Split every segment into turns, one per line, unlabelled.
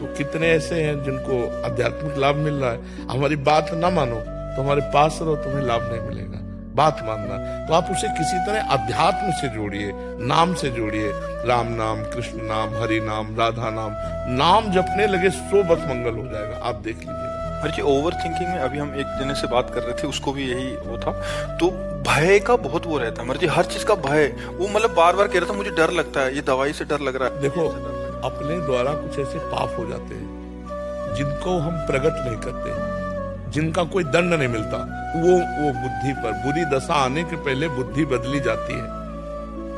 तो कितने ऐसे हैं जिनको आध्यात्मिक लाभ मिल रहा है। हमारी बात ना मानो तो हमारे पास रहो, तुम्हें लाभ नहीं मिलेगा। बात मानना तो आप उसे किसी तरह अध्यात्म से जोड़िए, नाम से जोड़िए। राम नाम, कृष्ण नाम, हरि नाम, राधा नाम, नाम जपने लगे सो बस मंगल हो जाएगा। आप देख लीजिएगा।
जी, ओवर थिंकिंग में अभी हम एक जने से बात कर रहे थे, उसको भी यही वो था। तो भय का बहुत वो रहता है जी, हर चीज का भय। वो मतलब बार बार कह रहा था मुझे डर लगता है, ये दवाई से डर लग रहा है।
देखो, अपने द्वारा कुछ ऐसे पाप हो जाते हैं जिनको हम प्रकट नहीं करते, जिनका कोई दंड नहीं मिलता, वो बुद्धि पर, बुरी दशा आने के पहले बुद्धि बदली जाती है।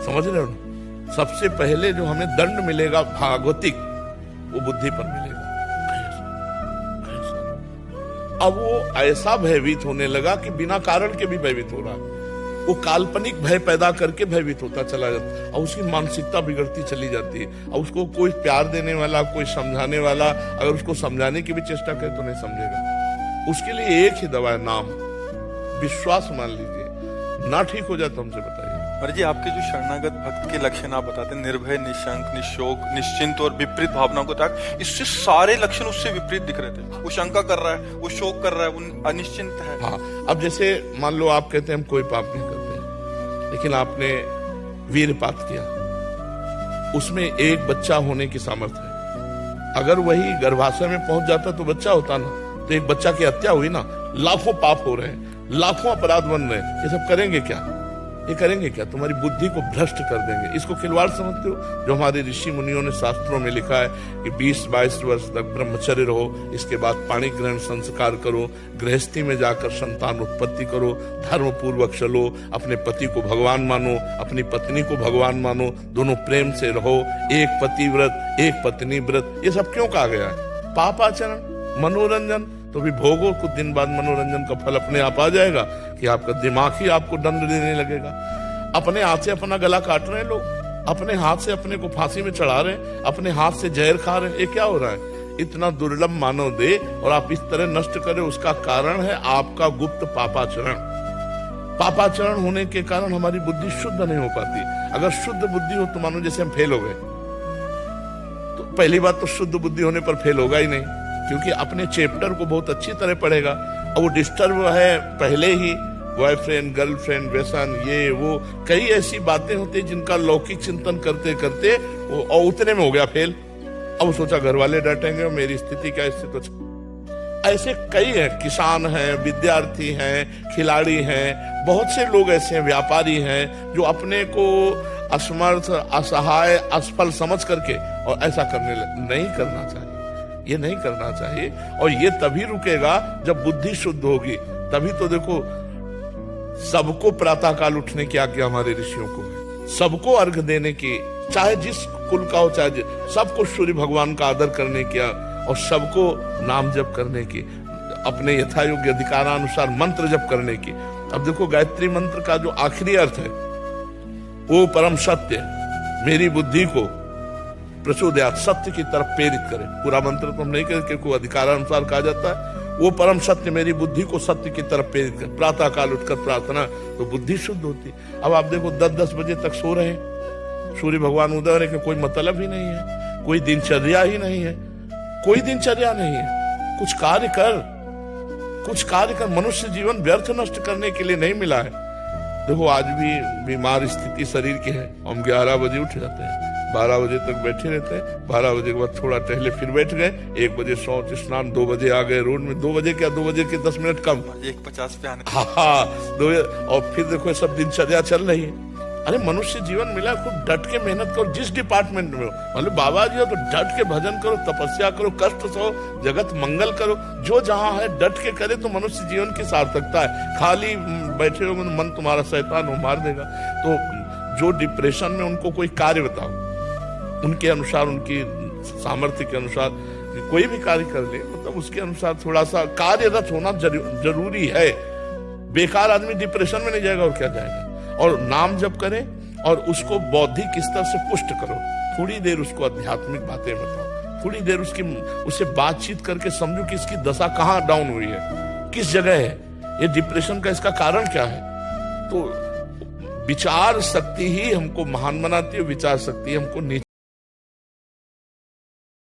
समझ रहे हो ना? सबसे पहले जो हमें दंड मिलेगा भागवतिक, वो बुद्धि पर मिलेगा। अब वो ऐसा भयभीत होने लगा कि बिना कारण के भी भयभीत हो रहा है। वो काल्पनिक भय पैदा करके भयभीत होता चला जाता है और उसकी मानसिकता बिगड़ती चली जाती है। और उसको कोई प्यार देने वाला, कोई समझाने वाला अगर उसको समझाने की भी चेष्टा करे तो नहीं समझेगा। उसके लिए एक ही दवा है, नाम। विश्वास मान लीजिए, ना ठीक हो जाए तो हमसे बताइए।
अरे जी, आपके जो शरणागत भक्त के लक्षण आप बताते हैं, निर्भय, निशंक, निशोक, निश्चिंत और विपरीत भावनाओं को त्याग, इससे सारे लक्षण उससे विपरीत दिख रहे थे। वो शंका कर रहा है, वो शोक कर रहा है, वो अनिश्चिंत है।
हाँ, अब जैसे मान लो आप कहते हैं हम कोई पाप नहीं करते, लेकिन आपने वीरपात किया, उसमें एक बच्चा होने की सामर्थ्य है। अगर वही गर्भाशय में पहुंच जाता तो बच्चा होता ना, तो एक बच्चा की हत्या हुई ना। लाखों पाप हो रहे हैं, लाखों अपराध बन रहे हैं, ये सब करेंगे क्या? ये करेंगे क्या? तुम्हारी बुद्धि को भ्रष्ट कर देंगे। इसको खिलवाड़ समझते हो? जो हमारे ऋषि मुनियों ने शास्त्रों में लिखा है कि 20-22 वर्ष तक ब्रह्मचर्य रहो, इसके बाद पाणी ग्रहण संस्कार करो, गृहस्थी में जाकर संतान उत्पत्ति करो, धर्म पूर्वक चलो, अपने पति को भगवान मानो, अपनी पत्नी को भगवान मानो, दोनों प्रेम से रहो, एक पति व्रत, एक पत्नी व्रत। ये सब क्यों कहा गया है? पापाचरण, मनोरंजन, तो भी भोगो, कुछ दिन बाद मनोरंजन का फल अपने आप आ जाएगा कि आपका दिमाग ही आपको दंड देने लगेगा। अपने हाथ से अपना गला काट रहे हैं लोग, अपने हाथ से अपने को फांसी में चढ़ा रहे हैं, अपने हाथ से जहर खा रहे हैं। ये क्या हो रहा है? इतना दुर्लभ मानव दे और आप इस तरह नष्ट करें, उसका कारण है आपका गुप्त पापाचरण। पापाचरण होने के कारण हमारी बुद्धि शुद्ध नहीं हो पाती। अगर शुद्ध बुद्धि हो तो मानो जैसे हम फेल हो गए, तो पहली बात तो शुद्ध बुद्धि होने पर फेल होगा ही नहीं, क्योंकि अपने चैप्टर को बहुत अच्छी तरह पढ़ेगा। और वो डिस्टर्ब है पहले ही, बॉयफ्रेंड, गर्लफ्रेंड, व्यसन, ये वो कई ऐसी बातें होती हैं जिनका लौकिक चिंतन करते करते वो और उतने में हो गया फेल। अब सोचा घर वाले डांटेंगे और मेरी स्थिति क्या, इससे तो ऐसे कई हैं। किसान हैं, विद्यार्थी हैं, खिलाड़ी हैं, बहुत से लोग ऐसे हैं, व्यापारी हैं, जो अपने को असमर्थ, असहाय, असफल समझ करके और ऐसा नहीं करना चाहिए। ये नहीं करना चाहिए। और ये तभी रुकेगा जब बुद्धि शुद्ध होगी। तभी तो देखो, सबको प्रातःकाल उठने की आज्ञा हमारे ऋषियों को है, सबको अर्घ देने की, चाहे जिस कुल का हो, चाहे सबको सूर्य भगवान का आदर करने की और सबको नाम जप करने की, अपने यथायोग्य अधिकारानुसार मंत्र जप करने की। अब देखो, गायत्री मंत्र का जो आखिरी अर्थ है, वो परम सत्य मेरी बुद्धि को प्रचोदयात्, सत्य की तरफ प्रेरित करे। पूरा मंत्र तो हम नहीं करके, कोई अधिकारानुसार कहा जाता है, वो परम सत्य मेरी बुद्धि को सत्य की तरफ प्रेरित करे। प्रातः काल उठकर प्रार्थना, तो बुद्धि शुद्ध होती। अब आप देखो 10-10 बजे तक सो रहे हैं, सूर्य भगवान उदय होने का कोई मतलब ही नहीं है, कोई दिनचर्या ही नहीं है, कोई दिनचर्या नहीं है। कुछ कार्य कर, कुछ कार्य कर। मनुष्य जीवन व्यर्थ नष्ट करने के लिए नहीं मिला है। देखो, आज भी बीमार स्थिति शरीर की है, हम 11 बजे उठ जाते हैं, 12 बजे तक बैठे रहते हैं, 12 बजे के बाद थोड़ा टहले फिर बैठ गए, 1 बजे शौच स्नान, 2 बजे आ गए रोड में, 2 बजे क्या, 2 बजे के 10 मिनट कम,
1:50 पे आने।
हाँ, 2 और फिर देखो सब दिनचर्या चल रही है। अरे मनुष्य जीवन मिला, खूब डट के मेहनत करो, जिस डिपार्टमेंट में हो। मतलब बाबा जी हो तो डट के भजन करो, तपस्या करो, कष्ट सहो, जगत मंगल करो। जो जहां है डट के करे तो मनुष्य जीवन की सार्थकता है। खाली बैठे हो मन तुम्हारा शैतान हो मार देगा। तो जो डिप्रेशन में, उनको कोई कार्य बताओ, उनके अनुसार, उनकी सामर्थ्य के अनुसार कोई भी कार्य कर ले, मतलब उसके अनुसार थोड़ा सा कार्यरत होना जरूरी है। बेकार आदमी डिप्रेशन में नहीं जाएगा और क्या जाएगा। और नाम जप करें और उसको बौद्धिक स्तर से पुष्ट करो। थोड़ी देर उसको आध्यात्मिक बातें बताओ, थोड़ी देर उससे बातचीत करके समझो कि इसकी दशा कहाँ डाउन हुई है, किस जगह है, ये डिप्रेशन का इसका कारण क्या है। तो विचार शक्ति ही हमको महान बनाती है, विचार शक्ति हमको नीचे